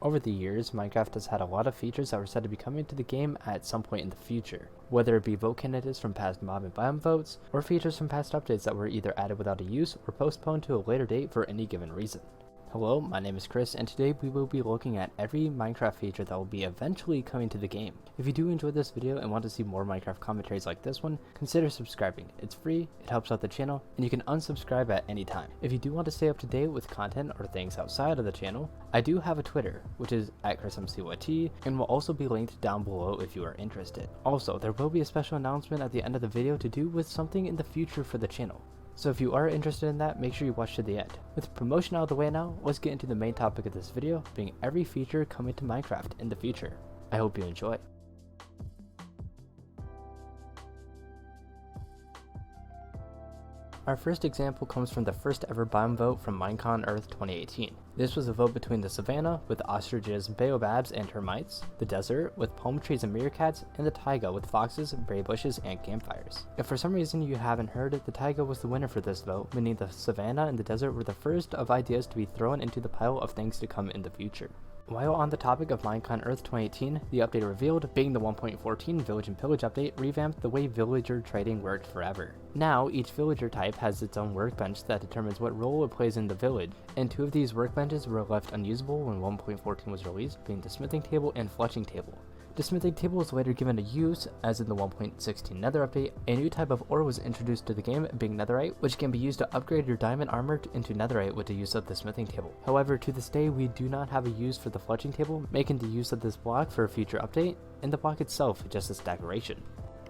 Over the years, Minecraft has had a lot of features that were said to be coming to the game at some point in the future, whether it be vote candidates from past mob and biome votes, or features from past updates that were either added without a use or postponed to a later date for any given reason. Hello, my name is Chris, and today we will be looking at every Minecraft feature that will be eventually coming to the game. If you do enjoy this video and want to see more Minecraft commentaries like this one, consider subscribing. It's free, it helps out the channel, and you can unsubscribe at any time. If you do want to stay up to date with content or things outside of the channel, I do have a Twitter, which is at ChrisMC, and will also be linked down below if you are interested. Also, there will be a special announcement at the end of the video to do with something in the future for the channel. So if you are interested in that, make sure you watch to the end. With promotion out of the way now, let's get into the main topic of this video, being every feature coming to Minecraft in the future. I hope you enjoy. Our first example comes from the first ever biome vote from Minecon Earth 2018. This was a vote between the savanna with ostriches, baobabs, and termites, the desert with palm trees and meerkats, and the taiga with foxes, berry bushes, and campfires. If for some reason you haven't heard it, the taiga was the winner for this vote, meaning the savanna and the desert were the first of ideas to be thrown into the pile of things to come in the future. While on the topic of Minecon Earth 2018, the update revealed, being the 1.14 Village and Pillage update, revamped the way villager trading worked forever. Now, each villager type has its own workbench that determines what role it plays in the village, and two of these workbenches were left unusable when 1.14 was released, being the smithing table and fletching table. The smithing table was later given a use, as in the 1.16 nether update. A new type of ore was introduced to the game, being netherite, which can be used to upgrade your diamond armor into netherite with the use of the smithing table. However, to this day we do not have a use for the fletching table, making the use of this block for a future update, and the block itself just as decoration.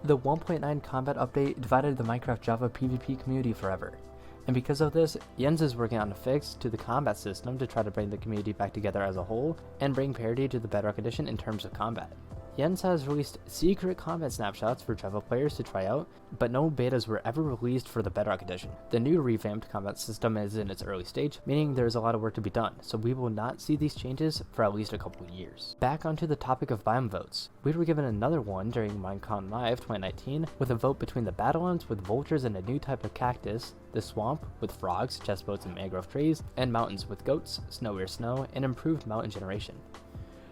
The 1.9 combat update divided the Minecraft Java PvP community forever. And because of this, Jens is working on a fix to the combat system to try to bring the community back together as a whole, and bring parity to the Bedrock Edition in terms of combat. Jens has released secret combat snapshots for Java players to try out, but no betas were ever released for the Bedrock Edition. The new revamped combat system is in its early stage, meaning there is a lot of work to be done, so we will not see these changes for at least a couple of years. Back onto the topic of biome votes. We were given another one during Minecon Live 2019, with a vote between the Battlelands with vultures and a new type of cactus, the swamp with frogs, chest boats, and mangrove trees, and mountains with goats, snowier snow, and improved mountain generation.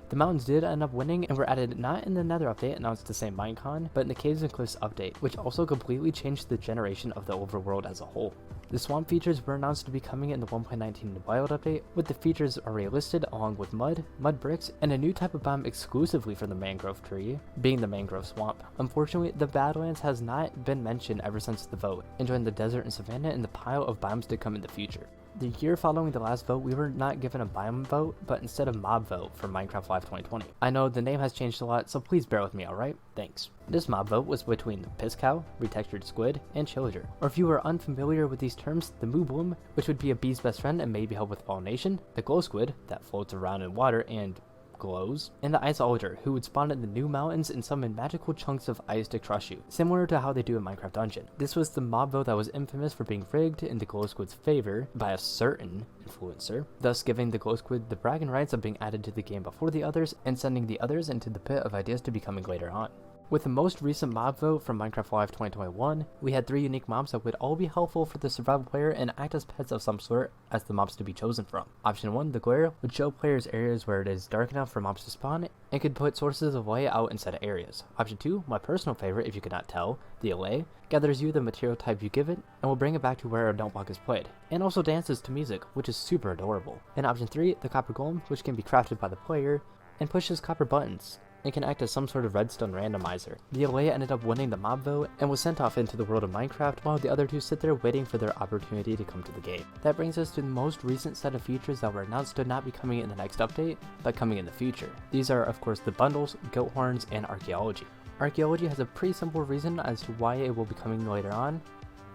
The mountains did end up winning and were added not in the nether update announced the same Minecon, but in the caves and cliffs update, which also completely changed the generation of the overworld as a whole. The swamp features were announced to be coming in the 1.19 wild update, with the features already listed along with mud bricks, and a new type of biome exclusively for the mangrove tree, being the mangrove swamp. Unfortunately, the Badlands has not been mentioned ever since the vote, and joined the desert and savanna in the pile of biomes to come in the future. The year following the last vote, we were not given a biome vote, but instead a mob vote for Minecraft Live 2020. I know the name has changed a lot, so please bear with me, alright? Thanks. This mob vote was between piss cow, retextured squid, and chillager. Or if you are unfamiliar with these terms, the moo bloom, which would be a bee's best friend and may be held with pollination, the glow squid, that floats around in water and glows, and the ice alder, who would spawn in the new mountains and summon magical chunks of ice to crush you, similar to how they do in Minecraft Dungeon. This was the mob vote that was infamous for being rigged in the glow squid's favor by a certain influencer, thus giving the glow squid the bragging rights of being added to the game before the others, and sending the others into the pit of ideas to be coming later on. With the most recent mob vote from Minecraft Live 2021, we had 3 unique mobs that would all be helpful for the survival player and act as pets of some sort as the mobs to be chosen from. Option 1, the glare, would show players areas where it is dark enough for mobs to spawn, and could put sources of light out inside of areas. Option 2, my personal favorite if you could not tell, the allay, gathers you the material type you give it, and will bring it back to where a don't block is played, and also dances to music, which is super adorable. And option 3, the copper golem, which can be crafted by the player, and pushes copper buttons. It can act as some sort of redstone randomizer. The allay ended up winning the mob vote and was sent off into the world of Minecraft, while the other two sit there waiting for their opportunity to come to the game. That brings us to the most recent set of features that were announced to not be coming in the next update, but coming in the future. These are of course the bundles, goat horns, and archaeology. Archaeology has a pretty simple reason as to why it will be coming later on,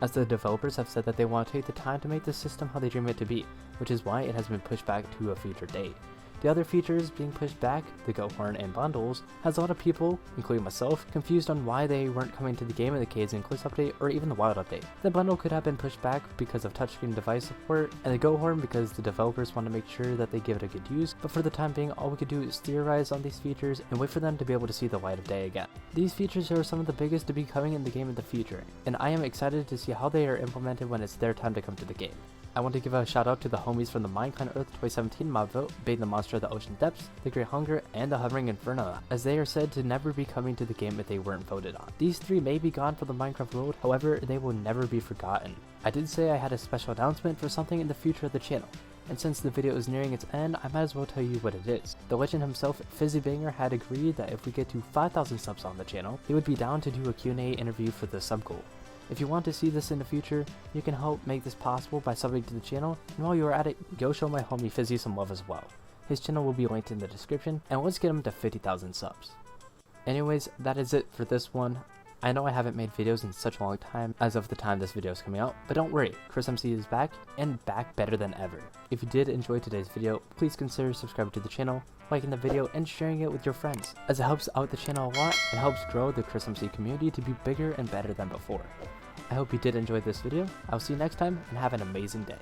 as the developers have said that they want to take the time to make the system how they dream it to be, which is why it has been pushed back to a future date. The other features being pushed back, the goat horn and bundles, has a lot of people, including myself, confused on why they weren't coming to the game in the Caves and Cliffs update or even the Wild update. The bundle could have been pushed back because of touchscreen device support, and the goat horn because the developers want to make sure that they give it a good use, but for the time being all we could do is theorize on these features and wait for them to be able to see the light of day again. These features are some of the biggest to be coming in the game in the future, and I am excited to see how they are implemented when it's their time to come to the game. I want to give a shout out to the homies from the Minecraft Earth 2017 mod vote, Bait the Monster of the Ocean Depths, the Great Hunger, and the Hovering Inferno, as they are said to never be coming to the game if they weren't voted on. These 3 may be gone from the Minecraft world, however, they will never be forgotten. I did say I had a special announcement for something in the future of the channel, and since the video is nearing its end, I might as well tell you what it is. The legend himself, FizzyBanger, had agreed that if we get to 5,000 subs on the channel, he would be down to do a Q&A interview for the sub goal. If you want to see this in the future, you can help make this possible by subbing to the channel, and while you are at it, go show my homie Fizzy some love as well. His channel will be linked in the description, and let's get him to 50,000 subs. Anyways, that is it for this one. I know I haven't made videos in such a long time as of the time this video is coming out, but don't worry, ChrisMC is back, and back better than ever. If you did enjoy today's video, please consider subscribing to the channel, liking the video, and sharing it with your friends, as it helps out the channel a lot and helps grow the ChrisMC community to be bigger and better than before. I hope you did enjoy this video. I'll see you next time, and have an amazing day.